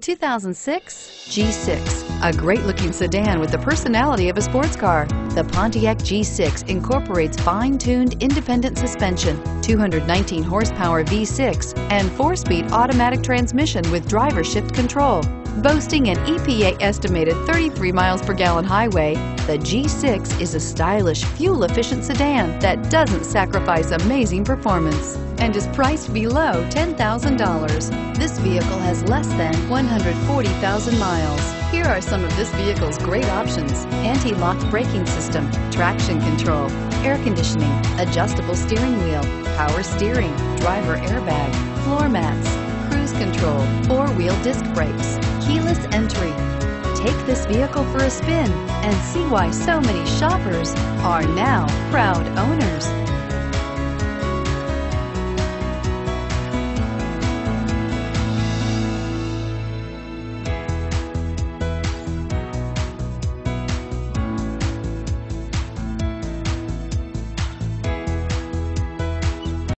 2006 G6, a great-looking sedan with the personality of a sports car. The Pontiac G6 incorporates fine-tuned independent suspension, 219 horsepower V6, and 4-speed automatic transmission with driver shift control. Boasting an EPA estimated 33 miles per gallon highway, the G6 is a stylish, fuel-efficient sedan that doesn't sacrifice amazing performance and is priced below $10,000. This vehicle has less than 140,000 miles. Here are some of this vehicle's great options: anti-lock braking system, traction control, air conditioning, adjustable steering wheel, power steering, driver airbag, floor mats, cruise control, 4-wheel disc brakes, keyless entry. Take this vehicle for a spin and see why so many shoppers are now proud owners.